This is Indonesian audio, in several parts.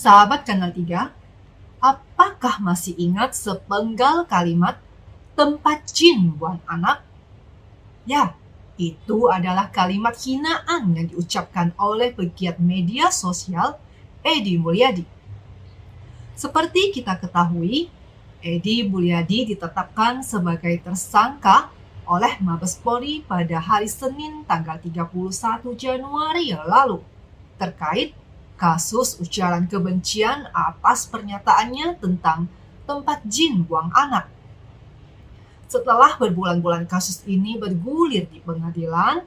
Sahabat Kanal 3, apakah masih ingat sepenggal kalimat tempat jin buang anak? Ya, itu adalah kalimat hinaan yang diucapkan oleh pegiat media sosial Edi Mulyadi. Seperti kita ketahui, Edi Mulyadi ditetapkan sebagai tersangka oleh Mabes Polri pada hari Senin tanggal 31 Januari yang lalu terkait kasus ujaran kebencian atas pernyataannya tentang tempat jin buang anak. Setelah berbulan-bulan kasus ini bergulir di pengadilan,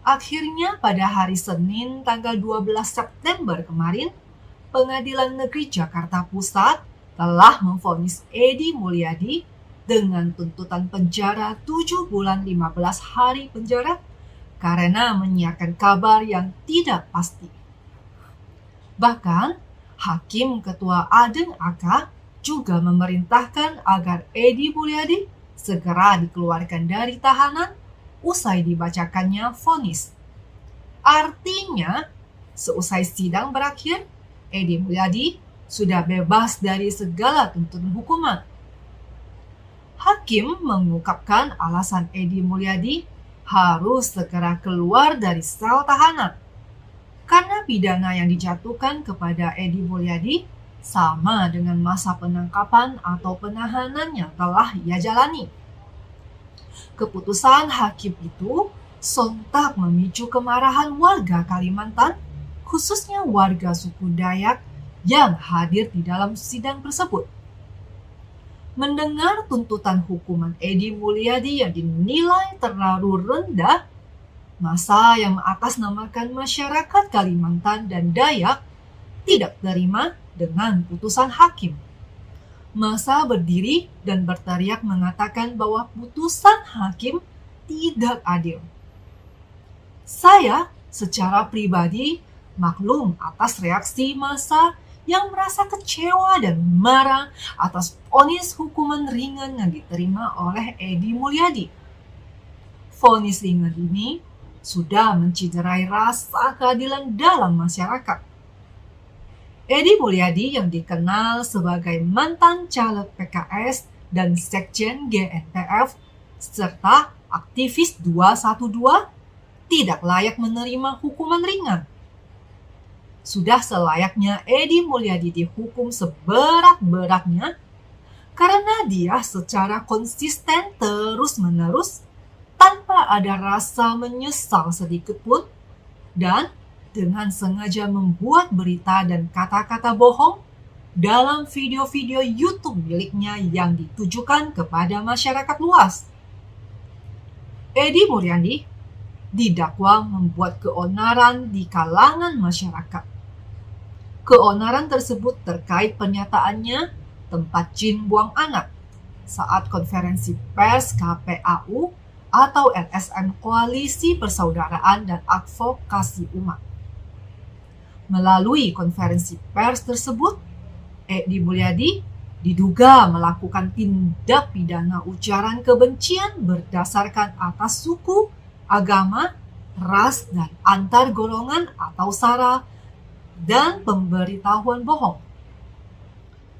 akhirnya pada hari Senin tanggal 12 September kemarin, Pengadilan Negeri Jakarta Pusat telah memvonis Edi Mulyadi dengan tuntutan penjara 7 bulan 15 hari penjara karena menyiarkan kabar yang tidak pasti. Bahkan, Hakim Ketua Adeng AK juga memerintahkan agar Edi Mulyadi segera dikeluarkan dari tahanan usai dibacakannya vonis. Artinya, seusai sidang berakhir, Edi Mulyadi sudah bebas dari segala tuntutan hukuman. Hakim mengungkapkan alasan Edi Mulyadi harus segera keluar dari sel tahanan karena pidana yang dijatuhkan kepada Edi Mulyadi sama dengan masa penangkapan atau penahanan yang telah ia jalani. Keputusan hakim itu sontak memicu kemarahan warga Kalimantan, khususnya warga suku Dayak yang hadir di dalam sidang tersebut. Mendengar tuntutan hukuman Edi Mulyadi yang dinilai terlalu rendah, massa yang mengatasnamakan masyarakat Kalimantan dan Dayak tidak terima dengan putusan hakim. Massa berdiri dan berteriak mengatakan bahwa putusan hakim tidak adil. Saya secara pribadi maklum atas reaksi massa yang merasa kecewa dan marah atas vonis hukuman ringan yang diterima oleh Edi Mulyadi. Vonis ringan ini sudah menciderai rasa keadilan dalam masyarakat. Edi Mulyadi yang dikenal sebagai mantan caleg PKS dan sekjen GNPF serta aktivis 212 tidak layak menerima hukuman ringan. Sudah selayaknya Edi Mulyadi dihukum seberat-beratnya karena dia secara konsisten terus-menerus tanpa ada rasa menyesal sedikit pun dan dengan sengaja membuat berita dan kata-kata bohong dalam video-video YouTube miliknya yang ditujukan kepada masyarakat luas. Edi Mulyadi didakwa membuat keonaran di kalangan masyarakat. Keonaran tersebut terkait pernyataannya tempat jin buang anak saat konferensi pers KPAU atau LSM Koalisi Persaudaraan dan Advokasi Umat. Melalui konferensi pers tersebut, Edi Mulyadi diduga melakukan tindak pidana ujaran kebencian berdasarkan atas suku, agama, ras, dan antar golongan atau sara, dan pemberitahuan bohong.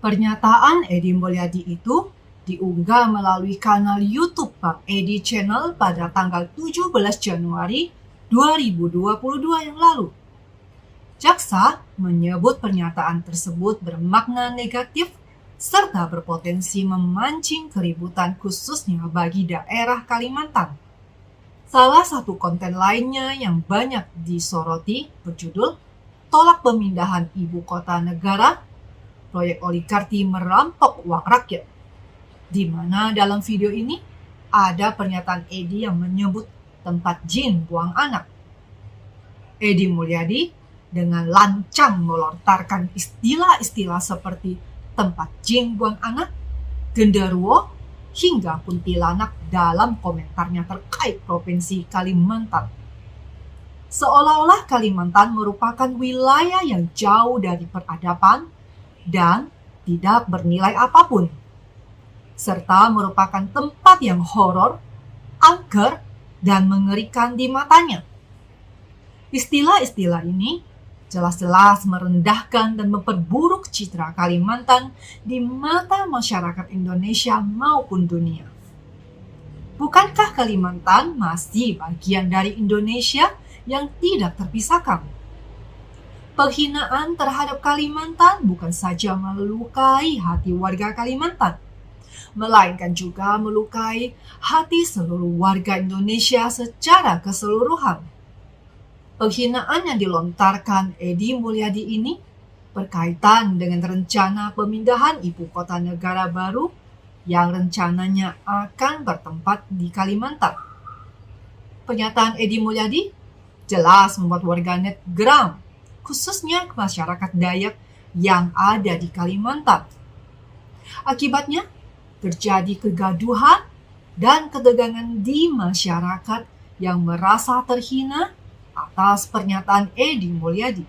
Pernyataan Edi Mulyadi itu diunggah melalui kanal YouTube Bang Edi Channel pada tanggal 17 Januari 2022 yang lalu. Jaksa menyebut pernyataan tersebut bermakna negatif serta berpotensi memancing keributan khususnya bagi daerah Kalimantan. Salah satu konten lainnya yang banyak disoroti berjudul Tolak Pemindahan Ibu Kota Negara, Proyek Oligarki Merampok Uang Rakyat, di mana dalam video ini ada pernyataan Edi yang menyebut tempat jin buang anak. Edi Mulyadi dengan lancang melontarkan istilah-istilah seperti tempat jin buang anak, genderuwo, hingga kuntilanak dalam komentarnya terkait Provinsi Kalimantan. Seolah-olah Kalimantan merupakan wilayah yang jauh dari peradaban dan tidak bernilai apapun, serta merupakan tempat yang horor, angker, dan mengerikan di matanya. Istilah-istilah ini jelas-jelas merendahkan dan memperburuk citra Kalimantan di mata masyarakat Indonesia maupun dunia. Bukankah Kalimantan masih bagian dari Indonesia yang tidak terpisahkan? Penghinaan terhadap Kalimantan bukan saja melukai hati warga Kalimantan, melainkan juga melukai hati seluruh warga Indonesia secara keseluruhan. Penghinaan yang dilontarkan Edi Mulyadi ini berkaitan dengan rencana pemindahan ibu kota negara baru yang rencananya akan bertempat di Kalimantan. Pernyataan Edi Mulyadi jelas membuat warganet geram, khususnya masyarakat Dayak yang ada di Kalimantan. Akibatnya, terjadi kegaduhan dan ketegangan di masyarakat yang merasa terhina atas pernyataan Edi Mulyadi.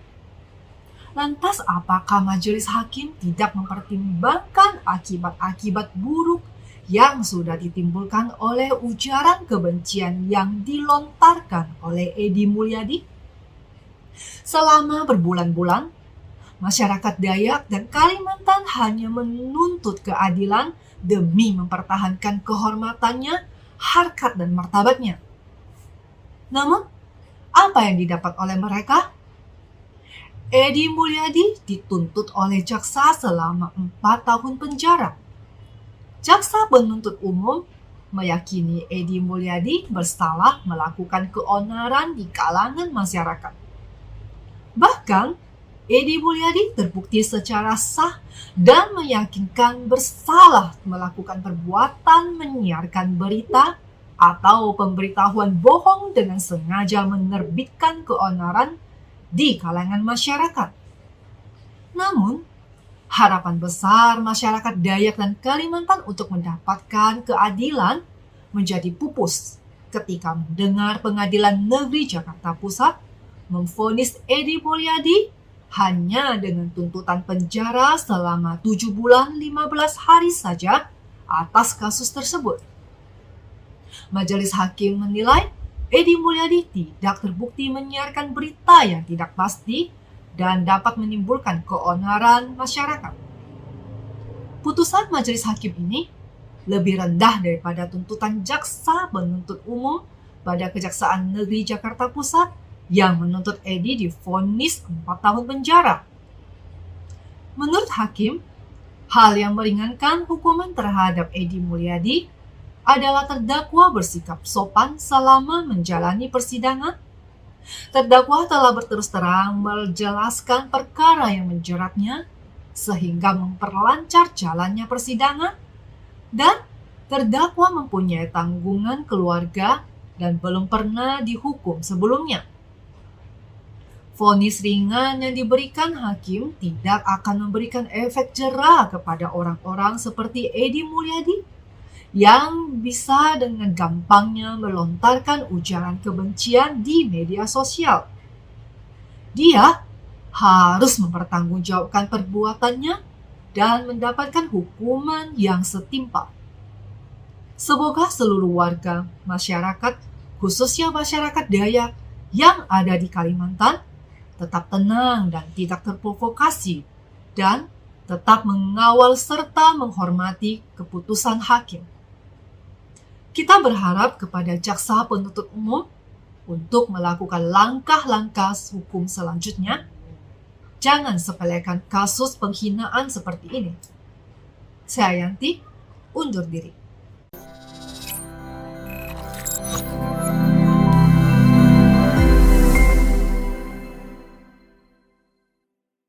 Lantas, apakah majelis hakim tidak mempertimbangkan akibat-akibat buruk yang sudah ditimbulkan oleh ujaran kebencian yang dilontarkan oleh Edi Mulyadi? Selama berbulan-bulan, masyarakat Dayak dan Kalimantan hanya menuntut keadilan demi mempertahankan kehormatannya, harkat dan martabatnya. Namun, apa yang didapat oleh mereka? Edi Mulyadi dituntut oleh jaksa selama 4 tahun penjara. Jaksa penuntut umum meyakini Edi Mulyadi bersalah melakukan keonaran di kalangan masyarakat. Bahkan, Edi Mulyadi terbukti secara sah dan meyakinkan bersalah melakukan perbuatan menyiarkan berita atau pemberitahuan bohong dengan sengaja menerbitkan keonaran di kalangan masyarakat. Namun, harapan besar masyarakat Dayak dan Kalimantan untuk mendapatkan keadilan menjadi pupus ketika mendengar Pengadilan Negeri Jakarta Pusat memvonis Edi Mulyadi hanya dengan tuntutan penjara selama 7 bulan 15 hari saja atas kasus tersebut. Majelis hakim menilai Edi Mulyadi tidak terbukti menyiarkan berita yang tidak pasti dan dapat menimbulkan keonaran masyarakat. Putusan majelis hakim ini lebih rendah daripada tuntutan jaksa penuntut umum pada Kejaksaan Negeri Jakarta Pusat yang menuntut Edi divonis 4 tahun penjara. Menurut hakim, hal yang meringankan hukuman terhadap Edi Mulyadi adalah terdakwa bersikap sopan selama menjalani persidangan. Terdakwa telah berterus terang menjelaskan perkara yang menjeratnya sehingga memperlancar jalannya persidangan, dan terdakwa mempunyai tanggungan keluarga dan belum pernah dihukum sebelumnya. Vonis ringan yang diberikan hakim tidak akan memberikan efek jera kepada orang-orang seperti Edi Mulyadi yang bisa dengan gampangnya melontarkan ujaran kebencian di media sosial. Dia harus mempertanggungjawabkan perbuatannya dan mendapatkan hukuman yang setimpal. Semoga seluruh warga masyarakat, khususnya masyarakat Dayak yang ada di Kalimantan, tetap tenang dan tidak terprovokasi, dan tetap mengawal serta menghormati keputusan hakim. Kita berharap kepada jaksa penuntut umum untuk melakukan langkah-langkah hukum selanjutnya. Jangan sepelekan kasus penghinaan seperti ini. Saya Yanti, undur diri.